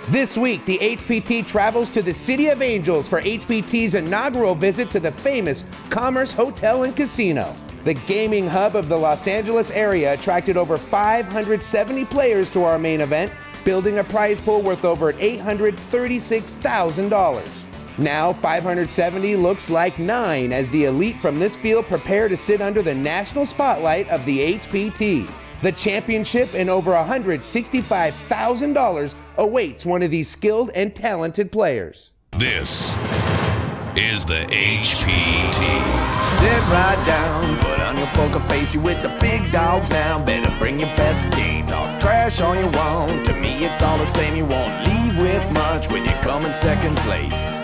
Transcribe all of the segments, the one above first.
This week, the HPT travels to the City of Angels for HPT's inaugural visit to the famous Commerce Hotel and Casino. The gaming hub of the Los Angeles area attracted over 570 players to our main event, building a prize pool worth over $836,000. Now 570 looks like 9 as the elite from this field prepare to sit under the national spotlight of the HPT. The championship and over $165,000 awaits one of these skilled and talented players. This is the HPT. Sit right down, put on your poker face, you with the big dogs now. Better bring your best game, talk trash all you want. To me it's all the same, you won't leave with much when you come in second place.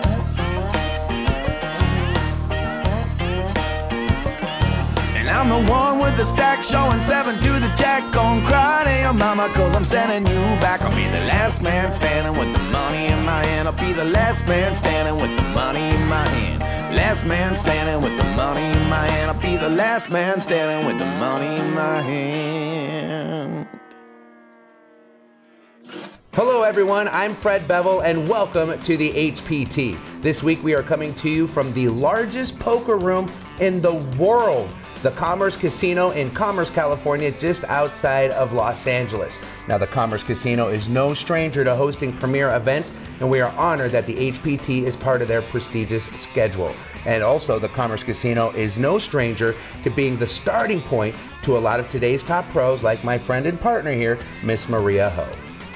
I'm the one with the stack showing 7 to the jack. Gon' cry to your mama cause I'm sending you back. I'll be the last man standing with the money in my hand. I'll be the last man standing with the money in my hand. Last man standing with the money in my hand. I'll be the last man standing with the money in my hand. Hello everyone, I'm Fred Bevel and welcome to the HPT. This week we are coming to you from the largest poker room in the world, the Commerce Casino in Commerce, California, just outside of Los Angeles. Now, the Commerce Casino is no stranger to hosting premier events, and we are honored that the HPT is part of their prestigious schedule. And also, the Commerce Casino is no stranger to being the starting point to a lot of today's top pros, like my friend and partner here, Miss Maria Ho.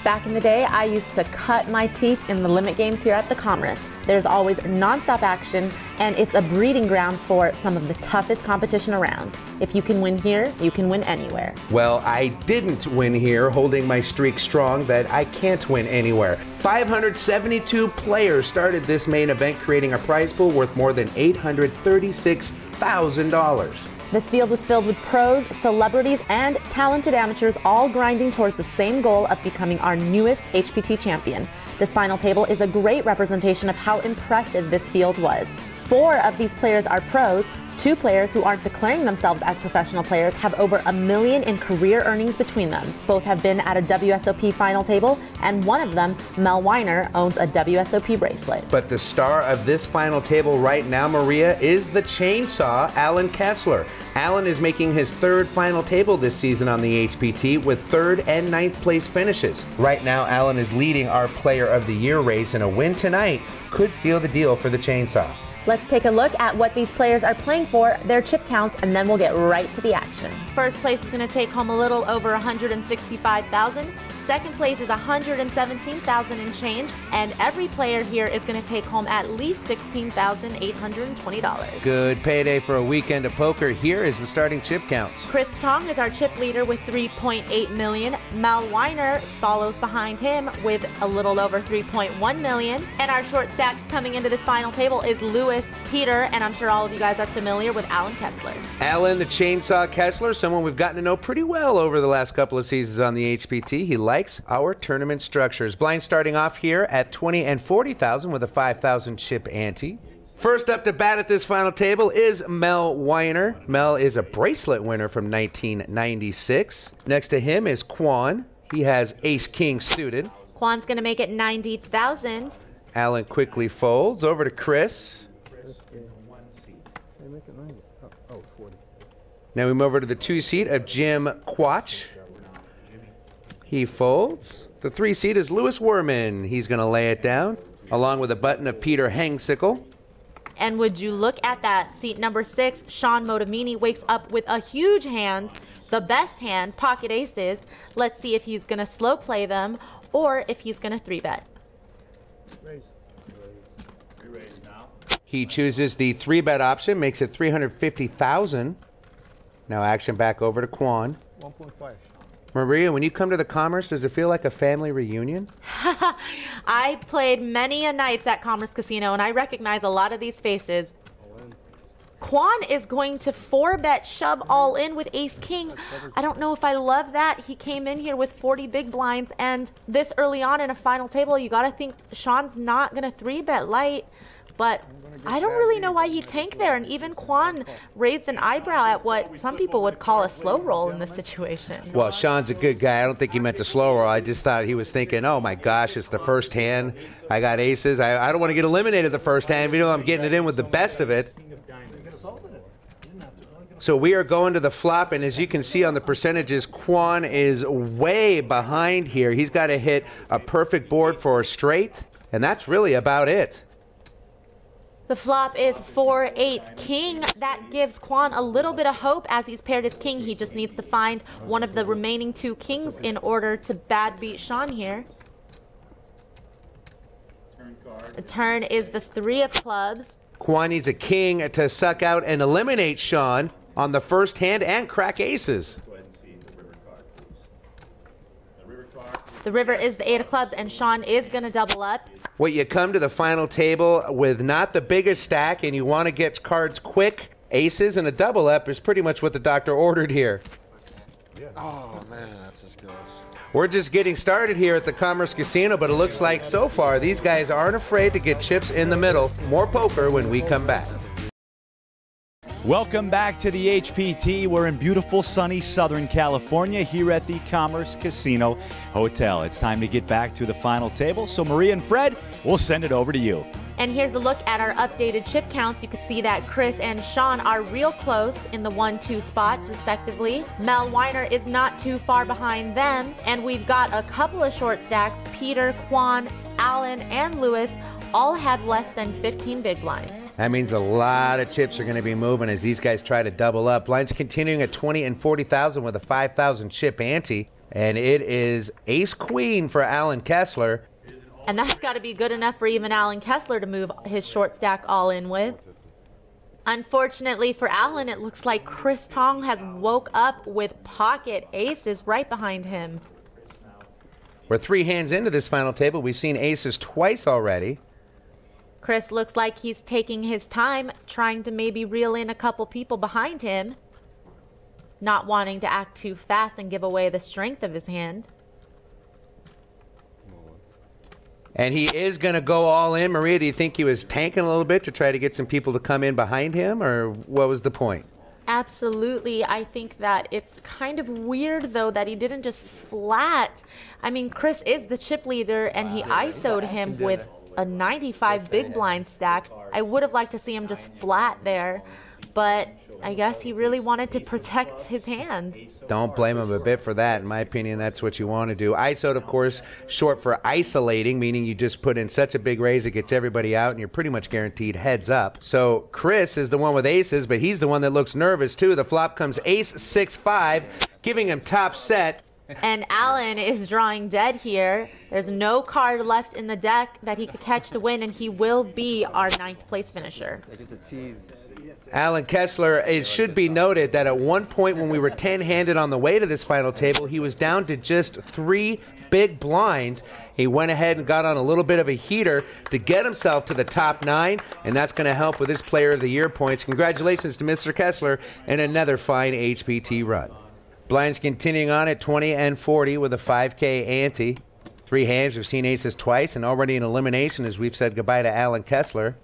Back in the day, I used to cut my teeth in the limit games here at the Commerce. There's always nonstop action, and it's a breeding ground for some of the toughest competition around. If you can win here, you can win anywhere. Well, I didn't win here, holding my streak strong that I can't win anywhere. 572 players started this main event, creating a prize pool worth more than $836,000. This field was filled with pros, celebrities, and talented amateurs, all grinding towards the same goal of becoming our newest HPT champion. This final table is a great representation of how impressive this field was. 4 of these players are pros. 2 players who aren't declaring themselves as professional players have over $1 million in career earnings between them. Both have been at a WSOP final table, and one of them, Mel Weiner, owns a WSOP bracelet. But the star of this final table right now, Maria, is the chainsaw, Alan Kessler. Alan is making his 3rd final table this season on the HPT with 3rd and 9th place finishes. Right now, Alan is leading our Player of the Year race, and a win tonight could seal the deal for the chainsaw. Let's take a look at what these players are playing for, their chip counts, and then we'll get right to the action. First place is going to take home a little over $165,000. Second place is $117,000 and change, and every player here is going to take home at least $16,820. Good payday for a weekend of poker. Here is the starting chip counts. Kris Tong is our chip leader with $3.8 million. Mel Weiner follows behind him with a little over $3.1 million. And our short stacks coming into this final table is Lewis, Peter, and I'm sure all of you guys are familiar with Alan Kessler. Alan the Chainsaw Kessler, someone we've gotten to know pretty well over the last couple of seasons on the HPT. He likes our tournament structures. Blind starting off here at $20,000 and $40,000 with a $5,000 chip ante. First up to bat at this final table is Mel Weiner. Mel is a bracelet winner from 1996. Next to him is Quan. He has Ace-King suited. Quan's going to make it $90,000. Alan quickly folds over to Kris. Now we move over to the 2 seat of Jim Quach. He folds. The 3 seat is Lewis Werman. He's going to lay it down, along with a button of Peter Hangsickle. And would you look at that, seat number 6, Sean Motivini wakes up with a huge hand, the best hand, pocket aces. Let's see if he's going to slow play them or if he's going to 3-bet. He chooses the 3-bet option, makes it $350,000. Now action back over to Quan. 1.5. Maria, when you come to the Commerce, does it feel like a family reunion? I played many a nights at Commerce Casino, and I recognize a lot of these faces. Quan is going to 4-bet shove all in with Ace-King. I don't know if I love that. He came in here with 40 big blinds, and this early on in a final table, you got to think Sean's not going to 3-bet light. but I don't really know why he tanked there, and even Kwon raised an eyebrow at what some people would call a slow roll in this situation. Well, Sean's a good guy. I don't think he meant to slow roll. I just thought he was thinking, oh my gosh, it's the first hand. I got aces. I don't want to get eliminated the first hand, even though I'm getting it in with the best of it. So we are going to the flop, and as you can see on the percentages, Kwon is way behind here. He's got to hit a perfect board for a straight, and that's really about it. The flop is 4-8 king. That gives Kwon a little bit of hope as he's paired his king. He just needs to find one of the remaining 2 kings in order to bad beat Sean here. The turn is the 3 of clubs. Kwon needs a king to suck out and eliminate Sean on the first hand and crack aces. The river is the 8 of clubs, and Sean is going to double up. What you come to the final table with not the biggest stack and you want to get cards quick, aces and a double up is pretty much what the doctor ordered here. Oh man, that's just gross. We're just getting started here at the Commerce Casino, but it looks like so far these guys aren't afraid to get chips in the middle. More poker when we come back. Welcome back to the HPT. We're in beautiful sunny Southern California here at the Commerce Casino Hotel. It's time to get back to the final table. So Maria and Fred, we'll send it over to you. And here's a look at our updated chip counts. You can see that Kris and Sean are real close in the 1-2 spots, respectively. Mel Weiner is not too far behind them. And we've got a couple of short stacks. Peter, Kwon, Alan, and Lewis all have less than 15 big blinds. That means a lot of chips are going to be moving as these guys try to double up. Blinds continuing at 20 and 40,000 with a 5,000 chip ante. And it is ace-queen for Alan Kessler. And that's got to be good enough for even Alan Kessler to move his short stack all in with. Unfortunately for Alan, it looks like Kris Tong has woke up with pocket aces right behind him. We're 3 hands into this final table. We've seen aces twice already. Kris looks like he's taking his time, trying to maybe reel in a couple people behind him, not wanting to act too fast and give away the strength of his hand. And he is going to go all in. Maria, do you think he was tanking a little bit to try to get some people to come in behind him, or what was the point? Absolutely. I think that it's kind of weird, though, that he didn't just flat. I mean, Kris is the chip leader, and he ISO'd him with a 95 big blind stack. I would have liked to see him just flat there, but I guess he really wanted to protect his hand. Don't blame him a bit for that. In my opinion, that's what you want to do. ISO'd, of course, short for isolating, meaning you just put in such a big raise it gets everybody out, and you're pretty much guaranteed heads up. So Kris is the one with aces, but he's the one that looks nervous, too. The flop comes ace 6-5, giving him top set. And Alan is drawing dead here. There's no card left in the deck that he could catch to win, and he will be our 9th place finisher. Alan Kessler, it should be noted that at one point when we were 10-handed on the way to this final table, he was down to just 3 big blinds. He went ahead and got on a little bit of a heater to get himself to the top 9, and that's going to help with his Player of the Year points. Congratulations to Mr. Kessler and another fine HPT run. Blinds continuing on at 20 and 40 with a 5K ante. 3 hands, we've seen aces twice, and already an elimination as we've said goodbye to Alan Kessler.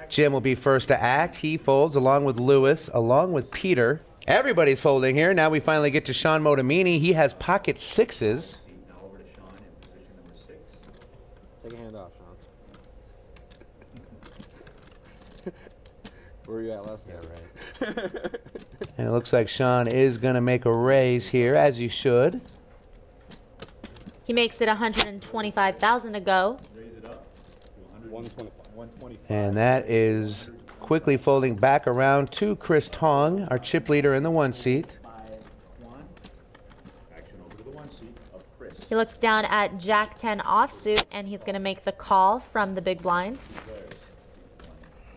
Jim will be first to act. He folds along with Lewis, along with Peter. Everybody's folding here. Now we finally get to Sean Motamini. He has pocket 6s. Take a hand off, Sean. Where were you at last night? Yeah, right. And it looks like Sean is going to make a raise here, as you should. He makes it 125,000 to go. And that is quickly folding back around to Kris Tong, our chip leader in the 1 seat. He looks down at Jack 10 offsuit, and he's going to make the call from the big blind.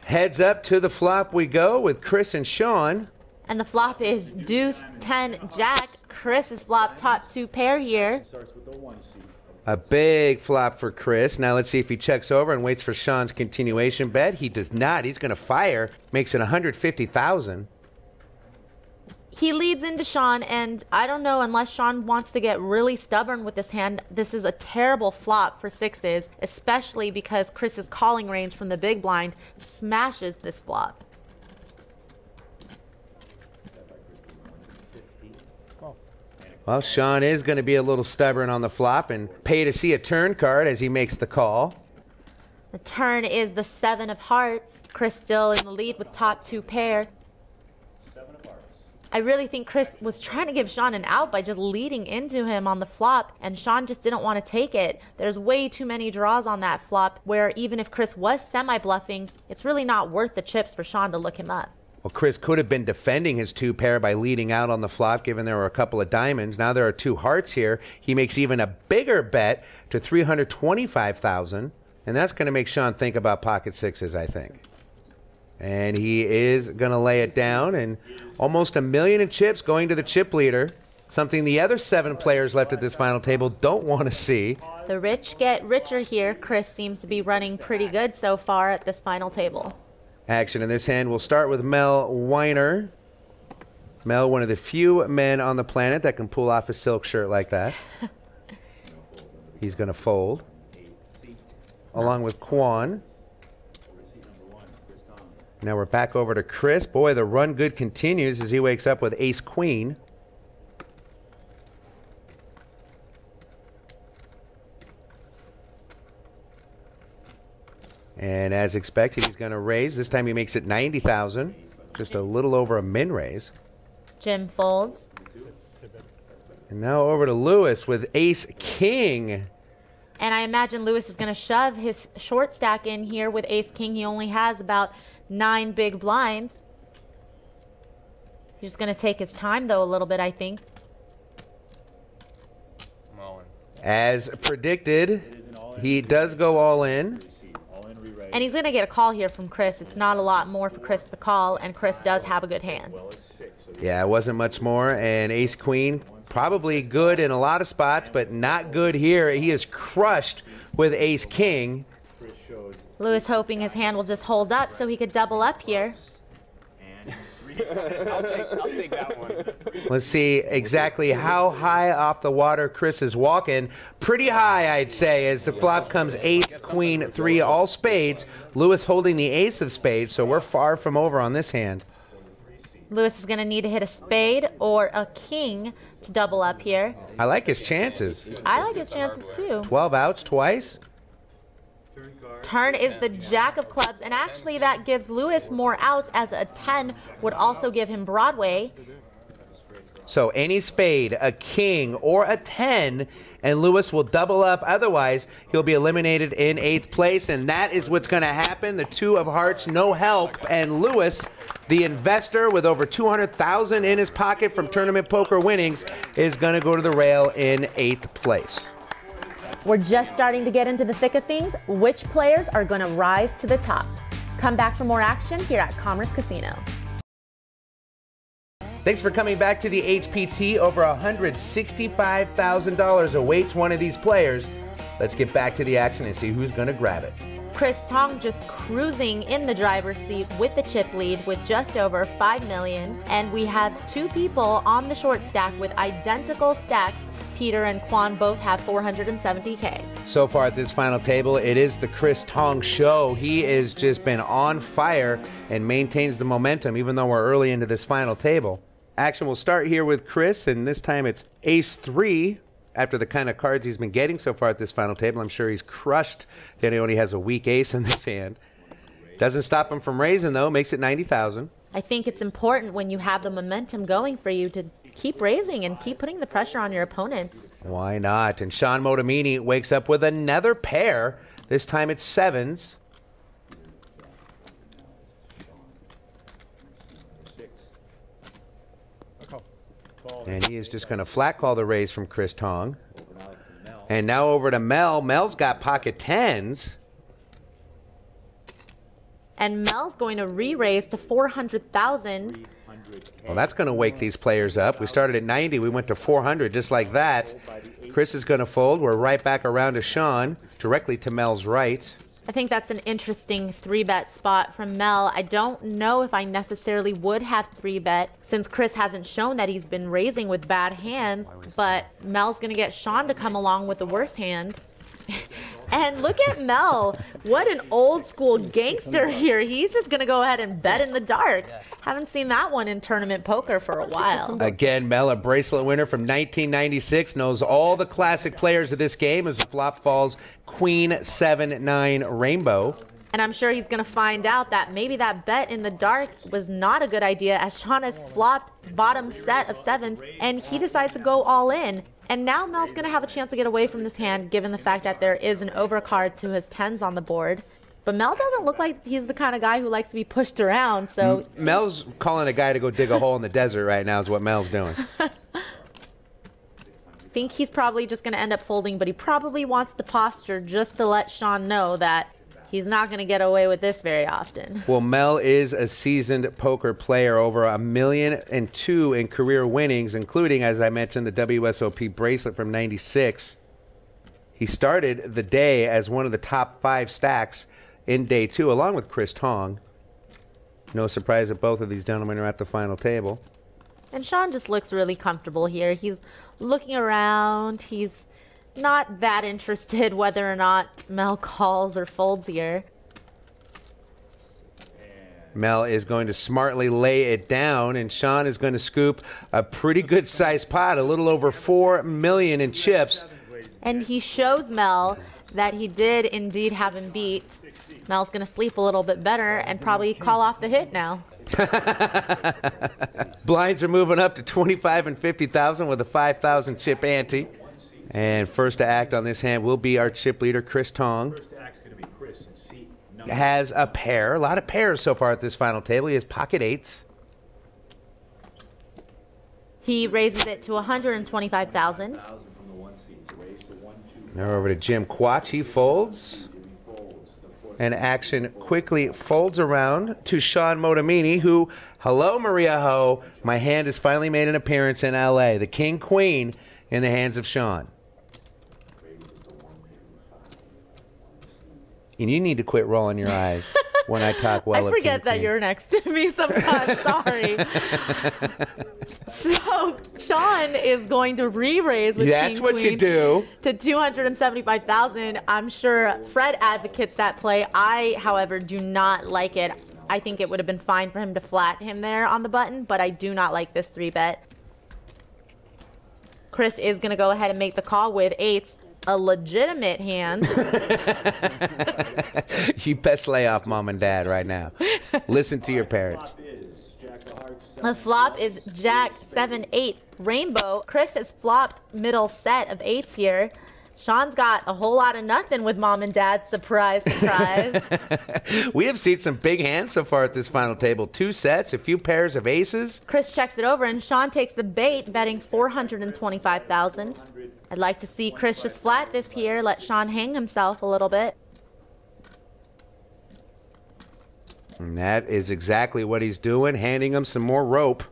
Heads up to the flop we go with Kris and Sean. And the flop is deuce 10 Jack. Kris is flop top 2 pair here. A big flop for Kris. Now let's see if he checks over and waits for Sean's continuation bet. He does not. He's going to fire. Makes it 150,000. He leads into Sean, and I don't know, unless Sean wants to get really stubborn with this hand, this is a terrible flop for sixes, especially because Kris's calling range from the big blind smashes this flop. Well, Sean is going to be a little stubborn on the flop and pay to see a turn card as he makes the call. The turn is the 7 of hearts. Kris still in the lead with top 2 pair. I really think Kris was trying to give Sean an out by just leading into him on the flop, and Sean just didn't want to take it. There's way too many draws on that flop where even if Kris was semi-bluffing, it's really not worth the chips for Sean to look him up. Well, Kris could have been defending his 2 pair by leading out on the flop, given there were a couple of diamonds. Now there are 2 hearts here. He makes even a bigger bet to $325,000, and that's going to make Sean think about pocket sixes, I think. And he is going to lay it down, and almost $1 million in chips going to the chip leader, something the other 7 players left at this final table don't want to see. The rich get richer here. Kris seems to be running pretty good so far at this final table. Action in this hand will start with Mel Weiner. Mel, one of the few men on the planet that can pull off a silk shirt like that. He's going to fold, along with Quan. Now we're back over to Kris. Boy, the run good continues as he wakes up with ace-queen. And as expected, he's going to raise. This time he makes it $90,000. Just a little over a min raise. Jim folds. And now over to Lewis with ace-king. And I imagine Lewis is going to shove his short stack in here with ace-king. He only has about 9 big blinds. He's going to take his time, though, a little bit, I think. As predicted, he does go all in. And he's going to get a call here from Kris. It's not a lot more for Kris to call, and Kris does have a good hand. Yeah, it wasn't much more. And ace-queen, probably good in a lot of spots, but not good here. He is crushed with ace-king. Lewis hoping his hand will just hold up so he could double up here. I'll take that one. Let's see exactly how high off the water Kris is walking. Pretty high, I'd say, as the flop comes 8, queen, 3, all spades. Lewis holding the ace of spades, so we're far from over on this hand. Lewis is going to need to hit a spade or a king to double up here. I like his chances. I like his chances, too. 12 outs twice. Turn is the jack of clubs, and actually that gives Lewis more outs, as a 10 would also give him Broadway. So any spade, a king, or a 10, and Lewis will double up. Otherwise, he'll be eliminated in 8th place, and that is what's going to happen. The 2 of hearts, no help, and Lewis, the investor with over $200,000 in his pocket from tournament poker winnings, is going to go to the rail in 8th place. We're just starting to get into the thick of things. Which players are going to rise to the top? Come back for more action here at Commerce Casino. Thanks for coming back to the HPT. Over $165,000 awaits one of these players. Let's get back to the action and see who's going to grab it. Kris Tong just cruising in the driver's seat with the chip lead with just over $5 million. And we have 2 people on the short stack with identical stacks. Peter and Quan both have $470K. So far at this final table, it is the Kris Tong show. He has just been on fire and maintains the momentum, even though we're early into this final table. Action will start here with Kris, and this time it's ace-3. After the kind of cards he's been getting so far at this final table, I'm sure he's crushed that he only has a weak ace in this hand. Doesn't stop him from raising, though. Makes it $90,000. I think it's important when you have the momentum going for you to keep raising and keep putting the pressure on your opponents. Why not? And Sean Motomini wakes up with another pair. This time it's 7s. And he is just going to flat call the raise from Kris Tong. And now over to Mel. Mel's got pocket 10s. And Mel's going to re-raise to $400,000. Well, that's going to wake these players up. We started at 90. We went to 400 just like that. Kris is going to fold. We're right back around to Sean, directly to Mel's right. I think that's an interesting 3-bet spot from Mel. I don't know if I necessarily would have 3-bet since Kris hasn't shown that he's been raising with bad hands, but Mel's gonna get Sean to come along with the worst hand. And look at Mel. What an old school gangster here. He's just gonna go ahead and bet in the dark. Haven't seen that one in tournament poker for a while. Again, Mel, a bracelet winner from 1996, knows all the classic players of this game as the flop falls Queen 7-9 Rainbow. And I'm sure he's going to find out that maybe that bet in the dark was not a good idea, as Sean has flopped bottom set of 7s and he decides to go all in. And now Mel's going to have a chance to get away from this hand given the fact that there is an overcard to his 10s on the board. But Mel doesn't look like he's the kind of guy who likes to be pushed around, so... Mel's calling a guy to go dig a hole in the desert right now is what Mel's doing. I think he's probably just going to end up folding, but he probably wants the posture just to let Sean know that he's not going to get away with this very often. Well, Mel is a seasoned poker player, over $1.2 million in career winnings, including, as I mentioned, the WSOP bracelet from '96. He started the day as one of the top 5 stacks in day 2, along with Kris Tong. No surprise that both of these gentlemen are at the final table. And Sean just looks really comfortable here. He's looking around. He's not that interested whether or not Mel calls or folds here. Mel is going to smartly lay it down, and Sean is going to scoop a pretty good sized pot, a little over $4 million in chips. And he shows Mel that he did indeed have him beat. Mel's going to sleep a little bit better and probably call off the hit now. Blinds are moving up to 25 and 50,000 with a 5,000 chip ante. And first to act on this hand will be our chip leader, Kris Tong. Has a pair, a lot of pairs so far at this final table. He has pocket 8s. He raises it to 125,000. Now over to Jim Quach. He folds. And action quickly folds around to Sean Motamini, who, hello Maria Ho, my hand has finally made an appearance in LA. The King Queen in the hands of Sean. And you need to quit rolling your eyes when I talk well I of forget King that Queen. you're next to me sometimes. Sorry. So Sean is going to re-raise with That's King what Queen you do. to 275,000. I'm sure Fred advocates that play. I, however, do not like it. I think it would have been fine for him to flat him there on the button, but I do not like this 3-bet. Kris is going to go ahead and make the call with 8s. A legitimate hand. You best lay off mom and dad right now. Listen to your parents. The flop is Jack 7-8 Rainbow. Kris has flopped middle set of 8s here. Sean's got a whole lot of nothing with mom and dad. Surprise, surprise. We have seen some big hands so far at this final table. 2 sets, a few pairs of aces. Kris checks it over, and Sean takes the bait, betting 425,000. I'd like to see Kris just flat this here, let Sean hang himself a little bit. And that is exactly what he's doing, handing him some more rope.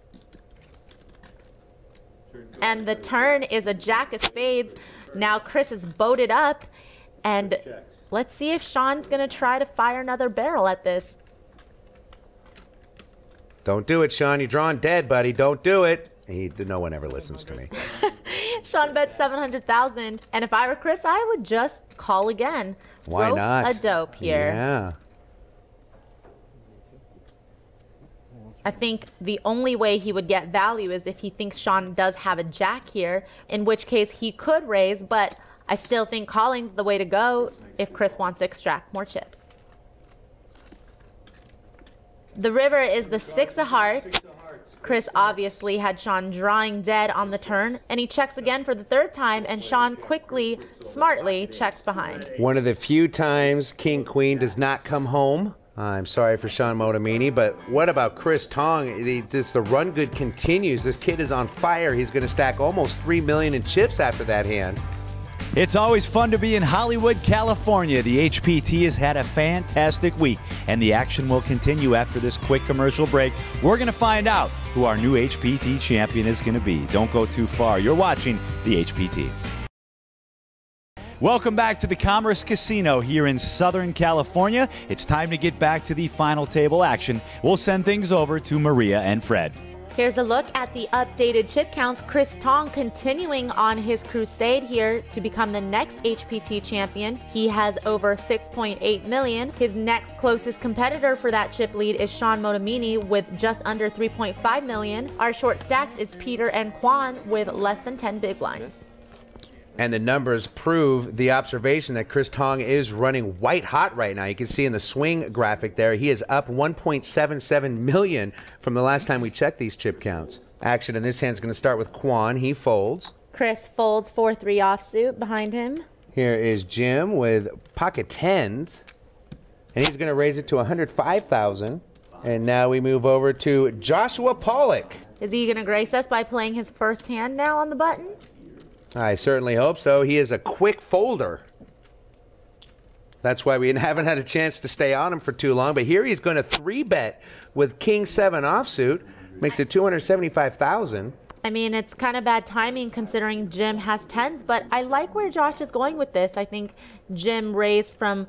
And the turn is a Jack of Spades. Now Kris is boated up, and let's see if Sean's going to try to fire another barrel at this. Don't do it, Sean. You're drawing dead, buddy. Don't do it. No one ever listens to me. Sean bet 700,000, and if I were Kris, I would just call again. Why Rope not? a dope here. Yeah. I think the only way he would get value is if he thinks Sean does have a jack here, in which case he could raise, but I still think calling's the way to go if Kris wants to extract more chips. The river is the 6 of hearts. Kris obviously had Sean drawing dead on the turn, and he checks again for the 3rd time, and Sean quickly, smartly checks behind. One of the few times King Queen does not come home. I'm sorry for Sean Motamini, but what about Kris Tong? The run good continues. This kid is on fire. He's going to stack almost $3 million in chips after that hand. It's always fun to be in Hollywood, California. The HPT has had a fantastic week, and the action will continue after this quick commercial break. We're going to find out who our new HPT champion is going to be. Don't go too far. You're watching the HPT. Welcome back to the Commerce Casino here in Southern California. It's time to get back to the final table action. We'll send things over to Maria and Fred. Here's a look at the updated chip counts. Kris Tong continuing on his crusade here to become the next HPT champion. He has over 6.8 million. His next closest competitor for that chip lead is Sean Motomini with just under 3.5 million. Our short stacks is Peter and Quan with less than 10 big blinds. And the numbers prove the observation that Kris Tong is running white hot right now. You can see in the swing graphic there, he is up 1.77 million from the last time we checked these chip counts. Action in this hand is going to start with Quan. He folds. Kris folds 4-3 offsuit behind him. Here is Jim with pocket tens. And he's going to raise it to 105,000. And now we move over to Joshua Pollock. Is he going to grace us by playing his first hand now on the button? I certainly hope so. He is a quick folder. That's why we haven't had a chance to stay on him for too long. But here he's going to 3-bet with King 7 offsuit. Makes it 275,000. I mean, it's kind of bad timing considering Jim has tens, but I like where Josh is going with this. I think Jim raised from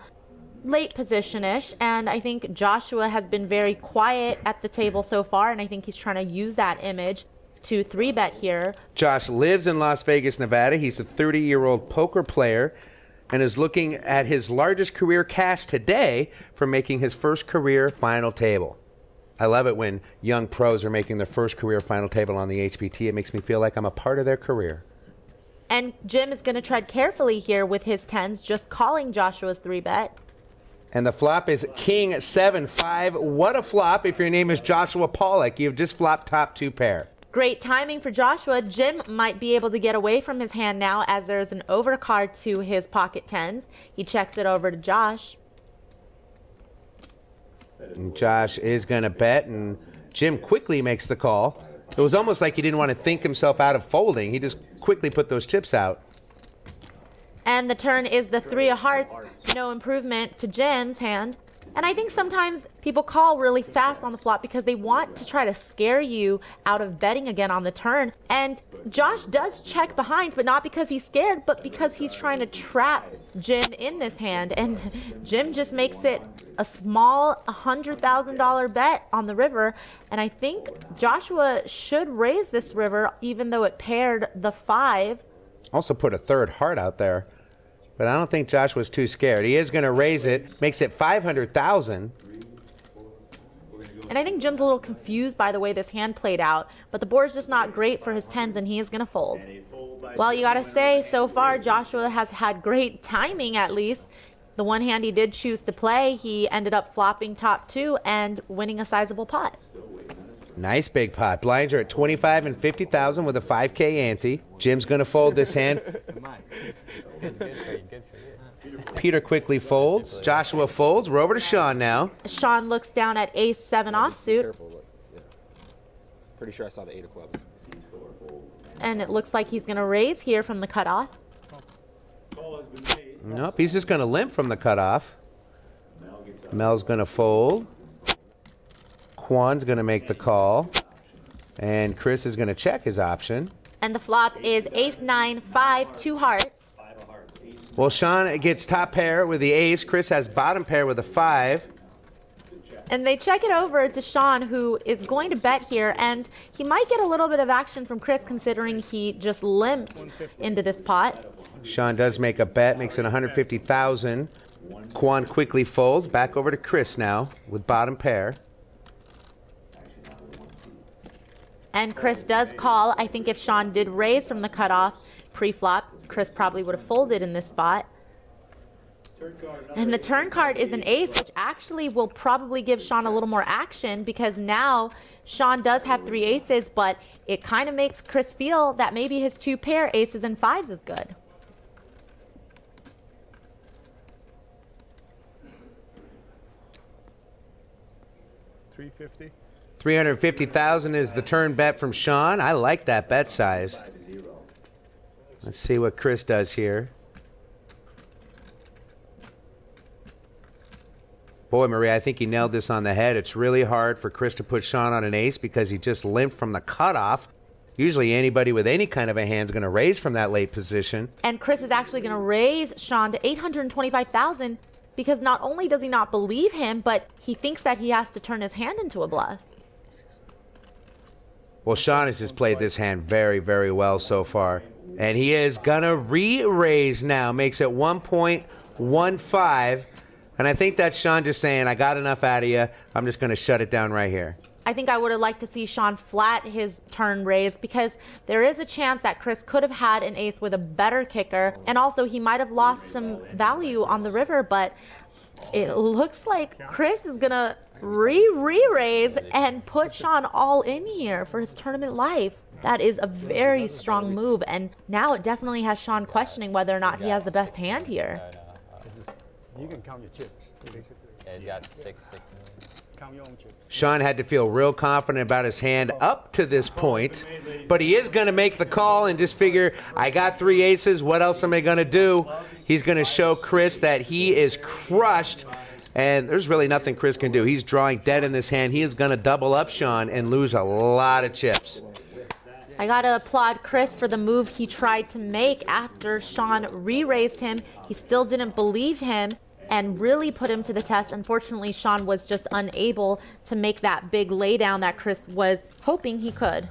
late position-ish, and I think Joshua has been very quiet at the table so far, and I think he's trying to use that image to 3-bet here. Josh lives in Las Vegas, Nevada. He's a 30-year-old poker player and is looking at his largest career cash today for making his first career final table. I love it when young pros are making their first career final table on the HPT. It makes me feel like I'm a part of their career. And Jim is going to tread carefully here with his tens, just calling Joshua's 3-bet. And the flop is King 7-5. What a flop if your name is Joshua Pollock. You've just flopped top 2 pair. Great timing for Joshua. Jim might be able to get away from his hand now as there's an overcard to his pocket tens. He checks it over to Josh. And Josh is going to bet, and Jim quickly makes the call. It was almost like he didn't want to think himself out of folding. He just quickly put those chips out. And the turn is the 3 of hearts. No improvement to Jim's hand. And I think sometimes people call really fast on the flop because they want to try to scare you out of betting again on the turn. And Josh does check behind, but not because he's scared, but because he's trying to trap Jim in this hand. And Jim just makes it a small $100,000 bet on the river. And I think Joshua should raise this river even though it paired the 5. Also put a 3rd heart out there. But I don't think Josh was too scared. He is going to raise it, makes it 500,000. And I think Jim's a little confused by the way this hand played out, but the board's just not great for his tens, and he is going to fold. Well, you got to say, so far, Joshua has had great timing, at least. The one hand he did choose to play, he ended up flopping top 2 and winning a sizable pot. Nice big pot. Blinds are at 25 and 50,000 with a 5K ante. Jim's going to fold this hand. Peter quickly folds. Joshua folds. We're over to Sean now. Sean looks down at ace 7 offsuit. Careful, look. Yeah. Pretty sure I saw the 8 of clubs. And it looks like he's going to raise here from the cutoff. Nope, he's just going to limp from the cutoff. Mel's going to fold. Quan's going to make the call. And Kris is going to check his option. And the flop is ace 9, 5, 2 hearts. Well, Sean gets top pair with the ace. Kris has bottom pair with a 5. And they check it over to Sean, who is going to bet here. And he might get a little bit of action from Kris, considering he just limped into this pot. Sean does make a bet, makes it 150,000. Quan quickly folds. Back over to Kris now with bottom pair. And Kris does call. I think if Sean did raise from the cutoff pre-flop, Kris probably would have folded in this spot. And the turn card is an ace, which actually will probably give Sean a little more action, because now Sean does have 3 aces, but it kind of makes Kris feel that maybe his 2 pair aces and 5s is good. $350. 350,000 is the turn bet from Sean. I like that bet size. Let's see what Kris does here. Boy, Maria, I think he nailed this on the head. It's really hard for Kris to put Sean on an ace because he just limped from the cutoff. Usually anybody with any kind of a hand is going to raise from that late position. And Kris is actually going to raise Sean to $825,000 because not only does he not believe him, but he thinks that he has to turn his hand into a bluff. Well, Sean has just played this hand very, very well so far. And he is going to re-raise now. Makes it 1.15. And I think that's Sean just saying, I got enough out of you. I'm just going to shut it down right here. I think I would have liked to see Sean flat his turn raise because there is a chance that Kris could have had an ace with a better kicker. And also he might have lost some value on the river, but it looks like Kris is going to re-raise and put Sean all in here for his tournament life. That is a very strong move, and now it definitely has Sean questioning whether or not he has the best hand here. You can count your chips. Yeah, he's got six. Count your own chips. Sean had to feel real confident about his hand up to this point, but he is going to make the call and just figure, I got 3 aces, what else am I going to do? He's going to show Kris that he is crushed, and there's really nothing Kris can do. He's drawing dead in this hand. He is going to double up Sean and lose a lot of chips. I gotta applaud Kris for the move he tried to make after Sean re-raised him. He still didn't believe him and really put him to the test. Unfortunately, Sean was just unable to make that big laydown that Kris was hoping he could.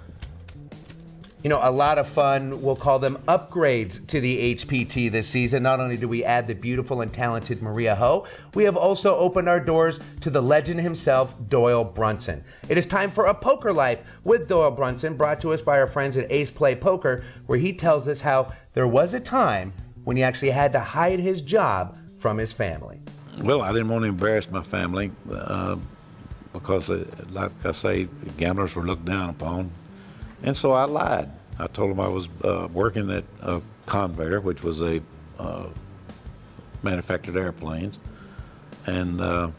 You know, a lot of fun, we'll call them upgrades to the HPT this season. Not only do we add the beautiful and talented Maria Ho, we have also opened our doors to the legend himself, Doyle Brunson. It is time for A Poker Life with Doyle Brunson, brought to us by our friends at Ace Play Poker, where he tells us how there was a time when he actually had to hide his job from his family. Well, I didn't want to embarrass my family because, like I say, gamblers were looked down upon. And so I lied. I told them I was working at Convair, which was a manufactured airplanes, and I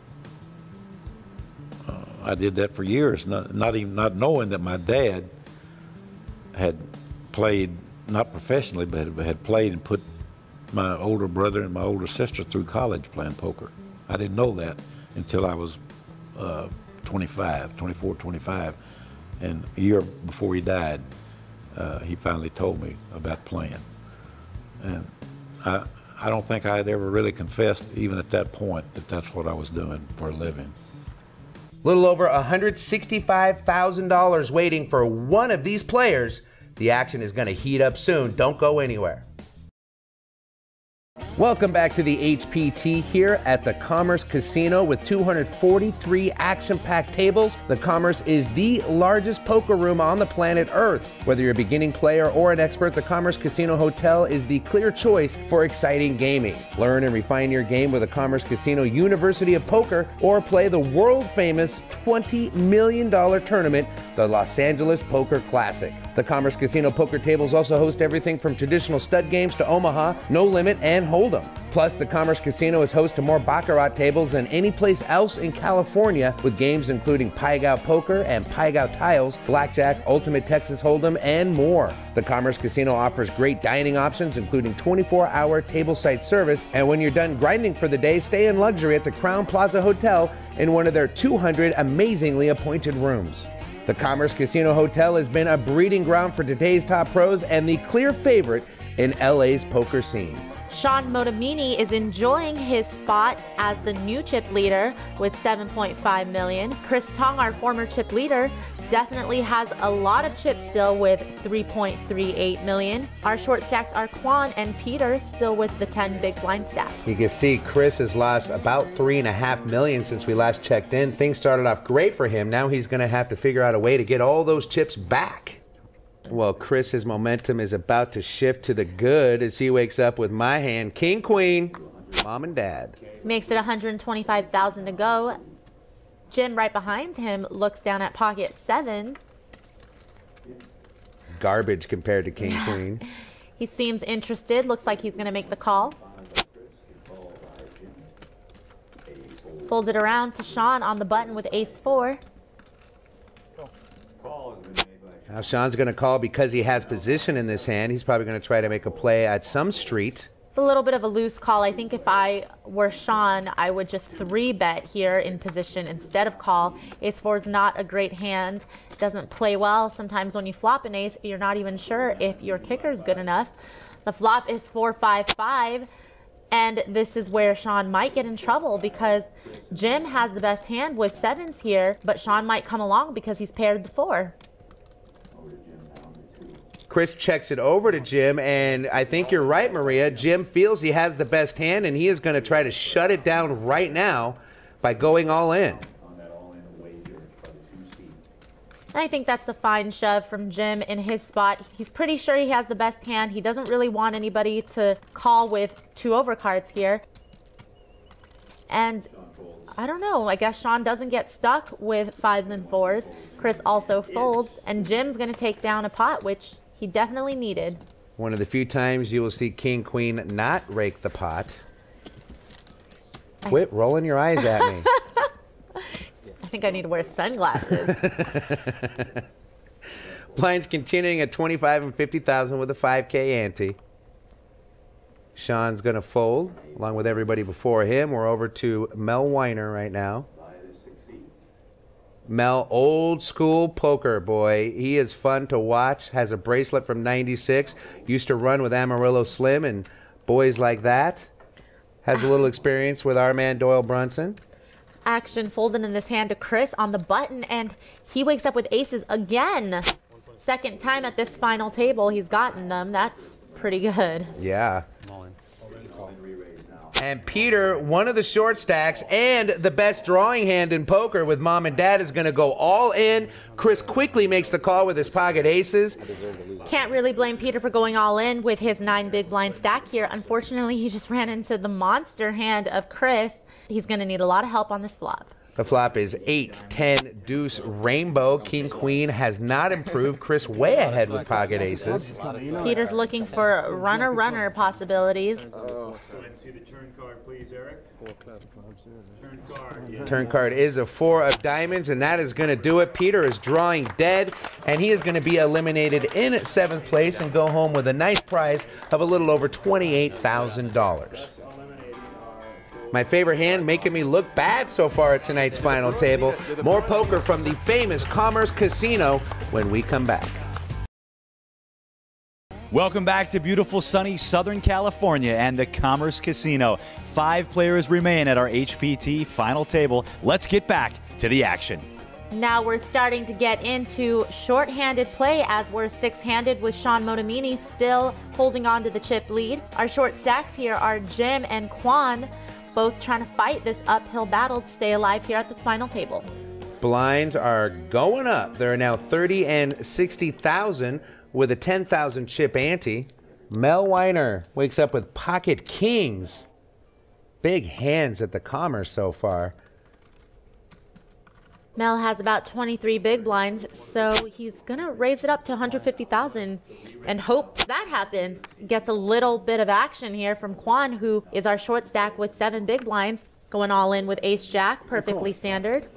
did that for years, not knowing that my dad had played, not professionally, but had played and put my older brother and my older sister through college playing poker. I didn't know that until I was 24, 25. And a year before he died, he finally told me about playing. And I don't think I had ever really confessed, even at that point, that that's what I was doing for a living. Little over $165,000 waiting for one of these players. The action is going to heat up soon. Don't go anywhere. Welcome back to the HPT here at the Commerce Casino with 243 action-packed tables. The Commerce is the largest poker room on the planet Earth. Whether you're a beginning player or an expert, the Commerce Casino Hotel is the clear choice for exciting gaming. Learn and refine your game with the Commerce Casino University of Poker, or play the world-famous $20 million tournament, the Los Angeles Poker Classic. The Commerce Casino poker tables also host everything from traditional stud games to Omaha, No Limit, and Hold'em. Plus, the Commerce Casino is host to more Baccarat tables than any place else in California, with games including Pai Gow Poker and Pai Gow Tiles, Blackjack, Ultimate Texas Hold'em, and more. The Commerce Casino offers great dining options, including 24-hour tableside service, and when you're done grinding for the day, stay in luxury at the Crown Plaza Hotel in one of their 200 amazingly appointed rooms. The Commerce Casino Hotel has been a breeding ground for today's top pros and the clear favorite in LA's poker scene. Sean Motamini is enjoying his spot as the new chip leader with $7.5 million. Kris Tong, our former chip leader, definitely has a lot of chips still with $3.38 million. Our short stacks are Quan and Peter still with the 10 big blind stack. You can see Kris has lost about $3.5 million since we last checked in. Things started off great for him. Now he's going to have to figure out a way to get all those chips back. Well, Kris's momentum is about to shift to the good as he wakes up with my hand, King, Queen, Mom and Dad. Makes it $125,000 to go. Jim right behind him looks down at pocket sevens. Garbage compared to King, Queen. He seems interested. Looks like he's going to make the call. Fold it around to Sean on the button with ace-4. Now Sean's going to call because he has position in this hand. He's probably going to try to make a play at some street. It's a little bit of a loose call. I think if I were Sean, I would just 3-bet here in position instead of call. Ace-4 is not a great hand. It doesn't play well. Sometimes when you flop an ace, you're not even sure if your kicker is good enough. The flop is 4-5-5, and this is where Sean might get in trouble because Jim has the best hand with 7s here, but Sean might come along because he's paired the 4. Kris checks it over to Jim, and I think you're right, Maria. Jim feels he has the best hand, and he is going to try to shut it down right now by going all in. I think that's a fine shove from Jim in his spot. He's pretty sure he has the best hand. He doesn't really want anybody to call with 2 overcards here. And I don't know, I guess Sean doesn't get stuck with 5s and 4s. Kris also folds, and Jim's going to take down a pot, which he definitely needed. One of the few times you will see King Queen not rake the pot. Quit rolling your eyes at me. I think I need to wear sunglasses. Blinds continuing at 25 and 50,000 with a 5K ante. Sean's going to fold along with everybody before him. We're over to Mel Weiner right now. Mel, old school poker boy. He is fun to watch. Has a bracelet from '96. Used to run with Amarillo Slim and boys like that. Has a little experience with our man Doyle Brunson. Action folded in this hand to Kris on the button, and he wakes up with aces again. Second time at this final table he's gotten them. That's pretty good. Yeah. And Peter, one of the short stacks and the best drawing hand in poker with mom and dad, is going to go all in. Kris quickly makes the call with his pocket aces. Can't really blame Peter for going all in with his 9 big blind stack here. Unfortunately, he just ran into the monster hand of Kris. He's going to need a lot of help on this flop. The flop is 8, 10, deuce, rainbow. King, queen has not improved. Kris way ahead with pocket aces. Peter's looking for runner possibilities. See the turn card, please, Eric. Turn card. Yeah. Turn card is a 4 of diamonds, and that is going to do it. Peter is drawing dead, and he is going to be eliminated in 7th place and go home with a nice prize of a little over $28,000. My favorite hand making me look bad so far at tonight's final table. More poker from the famous Commerce Casino when we come back. Welcome back to beautiful sunny Southern California and the Commerce Casino. 5 players remain at our HPT final table. Let's get back to the action. Now we're starting to get into short-handed play as we're 6-handed with Sean Motomini still holding on to the chip lead. Our short stacks here are Jim and Quan, both trying to fight this uphill battle to stay alive here at this final table. Blinds are going up. There are now 30 and 60,000 with a 10,000 chip ante. Mel Weiner wakes up with pocket kings. Big hands at the Commerce so far. Mel has about 23 big blinds, so he's going to raise it up to 150,000 and hope that happens. Gets a little bit of action here from Quan, who is our short stack with 7 big blinds, going all in with ace-jack, perfectly standard.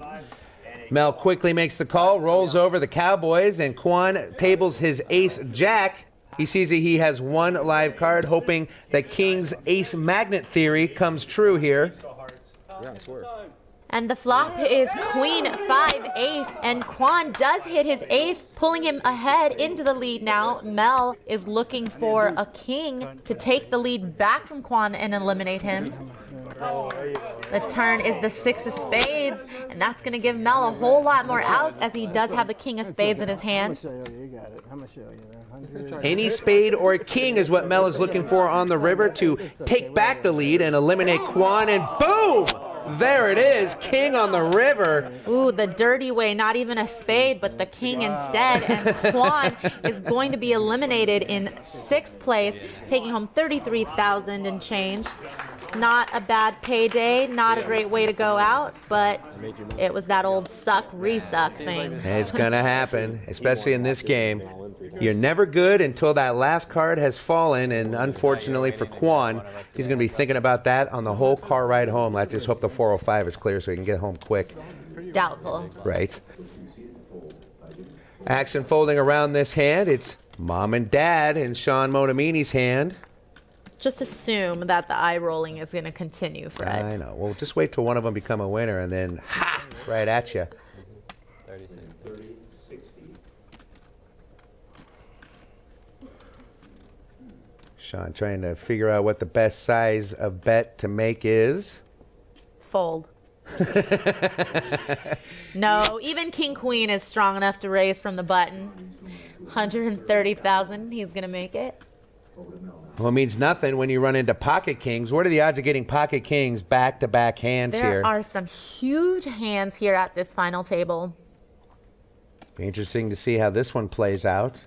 Mel quickly makes the call, rolls over the Cowboys, and Quan tables his ace-jack. He sees that he has 1 live card, hoping that King's ace magnet theory comes true here. Yeah, I swear. And the flop is queen 5 ace, and Quan does hit his ace, pulling him ahead into the lead now. Mel is looking for a king to take the lead back from Quan and eliminate him. The turn is the 6 of spades, and that's going to give Mel a whole lot more outs as he does have the king of spades in his hand. Any spade or king is what Mel is looking for on the river to take back the lead and eliminate Quan, and boom! There it is, king on the river. Ooh, the dirty way, not even a spade, but the king instead. And Quan is going to be eliminated in 6th place, taking home 33,000 and change. Not a bad payday, not a great way to go out, but it was that old suck-resuck thing. It's going to happen, especially in this game. You're never good until that last card has fallen, and unfortunately for Quan, he's going to be thinking about that on the whole car ride home. Let's just hope the 405 is clear so he can get home quick. Doubtful. Right. Action folding around this hand. It's mom and dad in Sean Motomini's hand. just assume that the eye rolling is going to continue, Fred. I know. Well, just wait till one of them become a winner and then, ha, right at you. 30-60. Sean trying to figure out what the best size of bet to make is. Fold. No, even King Queen is strong enough to raise from the button. 130,000, he's going to make it. Well, it means nothing when you run into pocket kings. What are the odds of getting pocket kings back-to-back hands here? There are some huge hands here at this final table. Be interesting to see how this one plays out.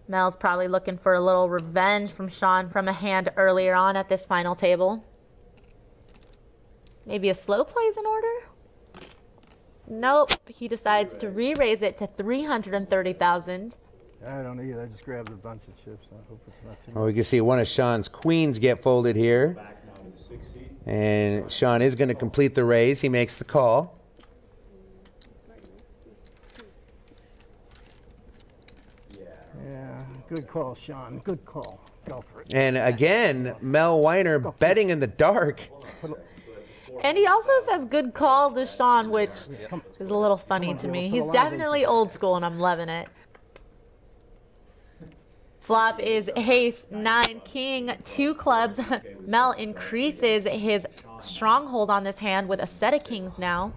Mel's probably looking for a little revenge from Sean from a hand earlier on at this final table. Maybe a slow play's in order? Nope. He decides to re-raise it to 330,000. I don't either. I just grabbed a bunch of chips. I hope it's not too much. Well, we can see one of Sean's queens get folded here. And Sean is going to complete the raise. He makes the call. Yeah, good call, Sean. Good call. Go for it. And again, Mel Weiner betting in the dark. And he also says good call to Sean, which is a little funny to me. He's definitely old school, and I'm loving it. Flop is ace, 9, king, 2 clubs. Mel increases his stronghold on this hand with a set of kings now.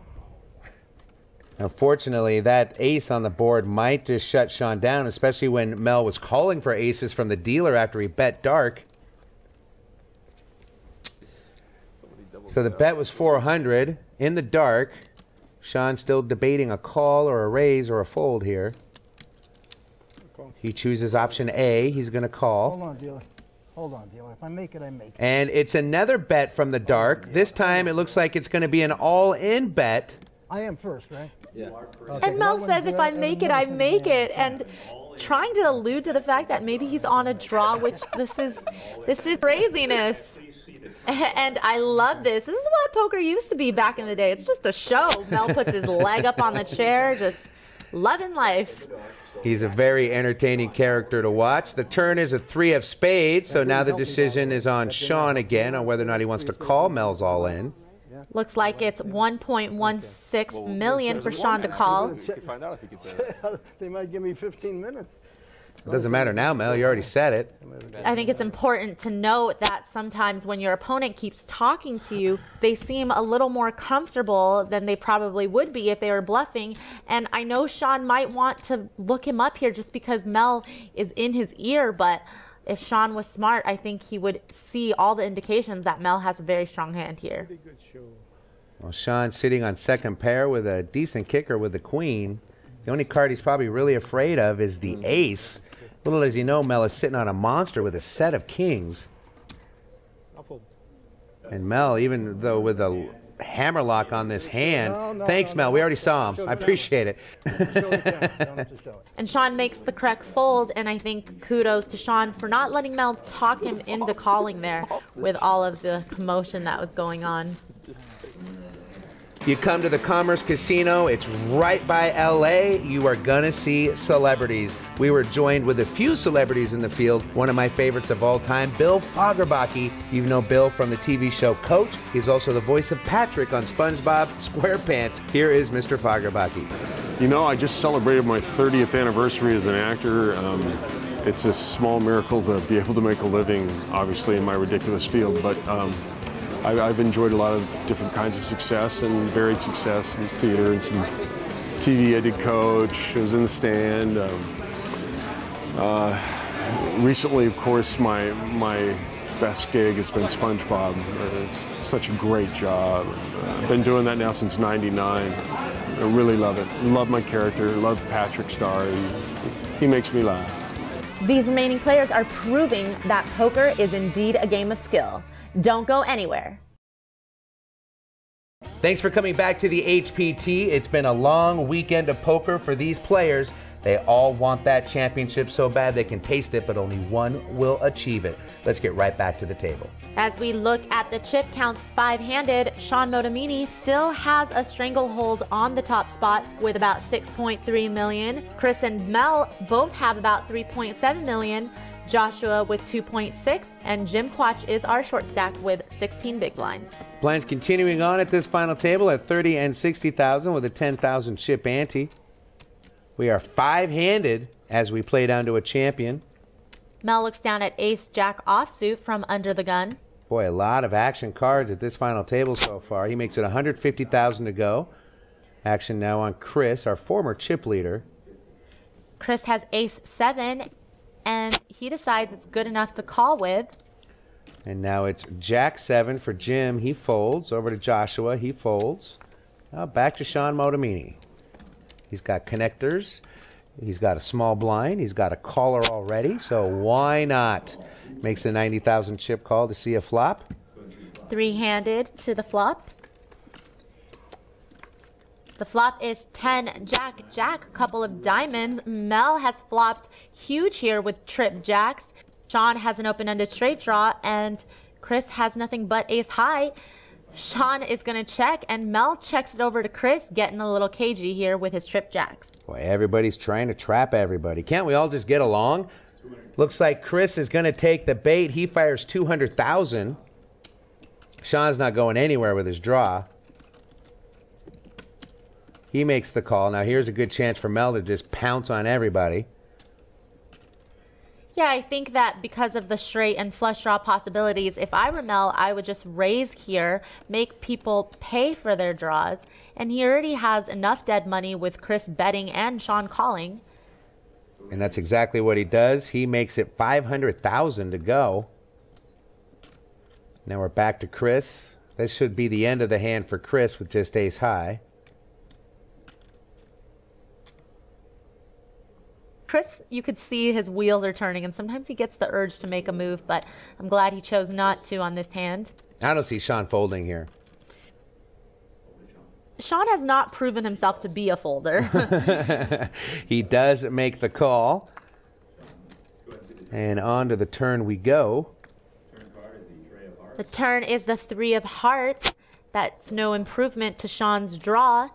Unfortunately, that ace on the board might just shut Sean down, especially when Mel was calling for aces from the dealer after he bet dark. So the bet was 400 in the dark. Sean still debating a call or a raise or a fold here. He chooses option A. He's going to call. Hold on, dealer. Hold on, dealer. If I make it, I make it. And it's another bet from the dark. This time it looks like it's going to be an all-in bet. I am first, right? Yeah. And Mel says if I make it, I make it. And trying to allude to the fact that maybe he's on a draw, which this is craziness. And I love this. This is what poker used to be back in the day. It's just a show. Mel puts his leg up on the chair, just loving life. He's a very entertaining character to watch. The turn is a 3 of spades, so now the decision is on Sean again on whether or not he wants to call Mel's all in. Looks like it's 1.16 million for Sean to call. They might give me 15 minutes. It doesn't matter now, Mel. You already said it. I think it's important to note that sometimes when your opponent keeps talking to you, they seem a little more comfortable than they probably would be if they were bluffing. And I know Sean might want to look him up here just because Mel is in his ear, but if Sean was smart, I think he would see all the indications that Mel has a very strong hand here. Well, Sean's sitting on second pair with a decent kicker with the queen. The only card he's probably really afraid of is the ace. Little as you know, Mel is sitting on a monster with a set of kings. And Mel, even though with a hammerlock on this hand, thanks, Mel. We already saw him. I appreciate it. And Sean makes the correct fold, and I think kudos to Sean for not letting Mel talk him into calling there with all of the commotion that was going on. You come to the Commerce Casino, it's right by LA, you are gonna see celebrities. We were joined with a few celebrities in the field. One of my favorites of all time, Bill Fagerbakke. You know Bill from the TV show Coach. He's also the voice of Patrick on SpongeBob SquarePants. Here is Mr. Fagerbakke. You know, I just celebrated my 30th anniversary as an actor. It's a small miracle to be able to make a living, obviously, in my ridiculous field, but I've enjoyed a lot of different kinds of success and varied success in theater and some TV. I did Coach, I was in The Stand. Recently, of course, my best gig has been SpongeBob. It's such a great job. I've been doing that now since '99. I really love it. Love my character, love Patrick Starr. He makes me laugh. These remaining players are proving that poker is indeed a game of skill. Don't go anywhere. Thanks for coming back to the HPT. It's been a long weekend of poker for these players. They all want that championship so bad they can taste it, but only one will achieve it. Let's get right back to the table. As we look at the chip counts 5-handed, Sean Motomini still has a stranglehold on the top spot with about 6.3 million. Kris and Mel both have about 3.7 million. Joshua with 2.6, and Jim Quatch is our short stack with 16 big blinds. Blinds continuing on at this final table at 30 and 60,000 with a 10,000 chip ante. We are five-handed as we play down to a champion. Mel looks down at ace jack offsuit from under the gun. Boy, a lot of action cards at this final table so far. He makes it 150,000 to go. Action now on Kris, our former chip leader. Kris has ace 7, and he decides it's good enough to call with. And now it's jack 7 for Jim. He folds. Over to Joshua. He folds. Now back to Sean Motomini. He's got connectors. He's got a small blind. He's got a caller already, so why not? Makes the 90,000 chip call to see a flop. Three-handed to the flop. The flop is 10 jack jack, couple of diamonds. Mel has flopped huge here with trip jacks. Sean has an open-ended straight draw, and Kris has nothing but ace high. Sean is going to check, and Mel checks it over to Kris, getting a little cagey here with his trip jacks. Boy, everybody's trying to trap everybody. Can't we all just get along? Looks like Kris is going to take the bait. He fires 200,000. Sean's not going anywhere with his draw. He makes the call. Now here's a good chance for Mel to just pounce on everybody. Yeah, I think that because of the straight and flush draw possibilities, if I were Mel, I would just raise here, make people pay for their draws, and he already has enough dead money with Kris betting and Sean calling. And that's exactly what he does. He makes it 500,000 to go. Now we're back to Kris. This should be the end of the hand for Kris with just ace high. Kris, you could see his wheels are turning, and sometimes he gets the urge to make a move, but I'm glad he chose not to on this hand. I don't see Sean folding here. Sean has not proven himself to be a folder. He does make the call. And on to the turn we go. The turn is the 3 of hearts. That's no improvement to Sean's draw.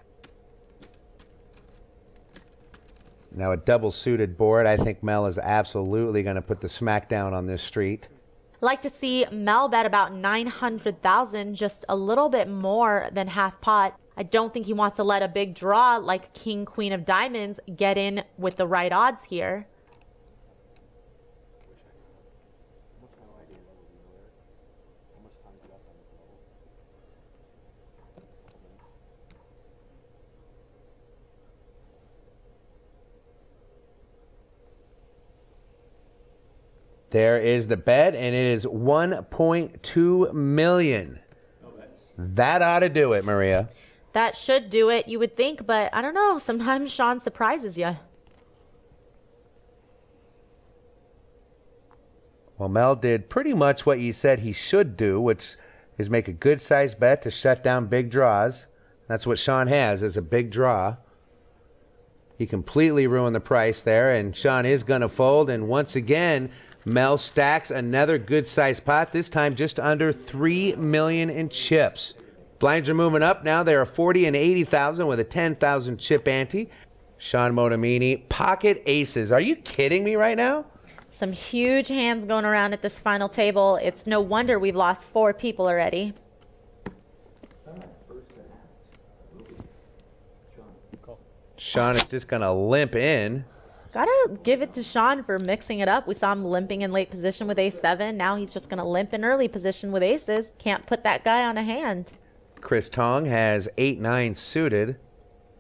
Now a double suited board. I think Mel is absolutely going to put the smackdown on this street. I'd like to see Mel bet about 900,000, just a little bit more than half pot. I don't think he wants to let a big draw like King, Queen of Diamonds get in with the right odds here. There is the bet, and it is 1.2 million. That ought to do it, Maria. That should do it, you would think, but I don't know. Sometimes Sean surprises you. Well, Mel did pretty much what you said he should do, which is make a good-sized bet to shut down big draws. That's what Sean has, is a big draw. He completely ruined the price there, and Sean is going to fold, and once again, Mel stacks another good-sized pot, this time just under 3 million in chips. Blinds are moving up now. They are 40 and 80,000 with a 10,000 chip ante. Sean Motomini, pocket aces. Are you kidding me right now? Some huge hands going around at this final table. It's no wonder we've lost 4 people already. Sean is just going to limp in. Gotta give it to Sean for mixing it up. We saw him limping in late position with ace 7. Now he's just gonna limp in early position with aces. Can't put that guy on a hand. Kris Tong has 8-9 suited.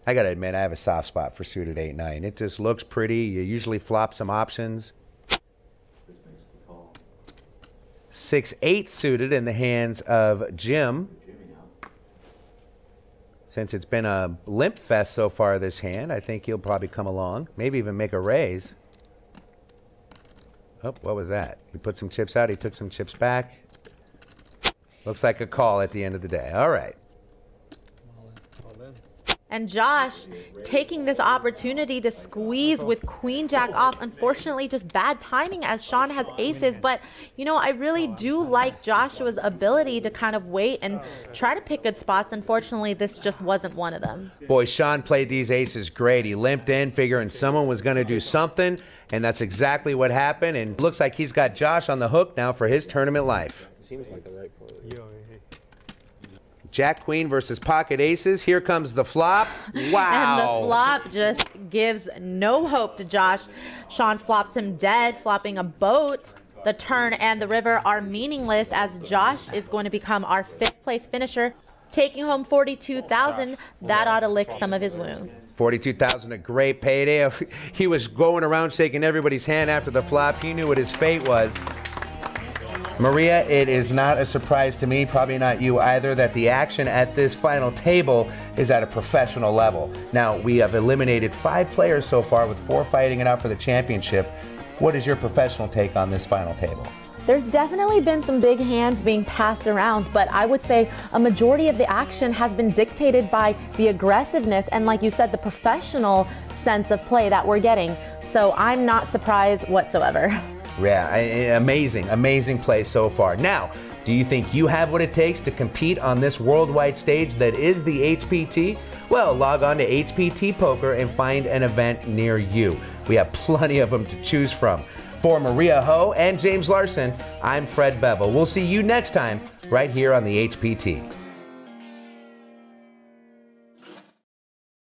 I gotta admit, I have a soft spot for suited 8-9. It just looks pretty. You usually flop some options. 6-8 suited in the hands of Jim. Since it's been a limp fest so far this hand, I think he'll probably come along. Maybe even make a raise. Oh, what was that? He put some chips out. He took some chips back. Looks like a call at the end of the day. All right. And Josh taking this opportunity to squeeze with queen jack off. Unfortunately, just bad timing as Sean has aces. But, you know, I really do like Joshua's ability to kind of wait and try to pick good spots. Unfortunately, this just wasn't one of them. Boy, Sean played these aces great. He limped in, figuring someone was going to do something, and that's exactly what happened. And looks like he's got Josh on the hook now for his tournament life. Seems like the right play. Jack Queen versus pocket aces. Here comes the flop. Wow. And the flop just gives no hope to Josh. Sean flops him dead, flopping a boat. The turn and the river are meaningless as Josh is going to become our 5th place finisher, taking home $42,000. That ought to lick some of his wounds. $42,000, a great payday. He was going around shaking everybody's hand after the flop. He knew what his fate was. Maria, it is not a surprise to me, probably not you either, that the action at this final table is at a professional level. Now, we have eliminated 5 players so far, with 4 fighting it out for the championship. What is your professional take on this final table? There's definitely been some big hands being passed around, but I would say a majority of the action has been dictated by the aggressiveness and, like you said, the professional sense of play that we're getting. So I'm not surprised whatsoever. Yeah, amazing play so far. Now, do you think you have what it takes to compete on this worldwide stage that is the HPT? Well, log on to HPT Poker and find an event near you. We have plenty of them to choose from. For Maria Ho and James Larson, I'm Fred Bevel. We'll see you next time right here on the HPT.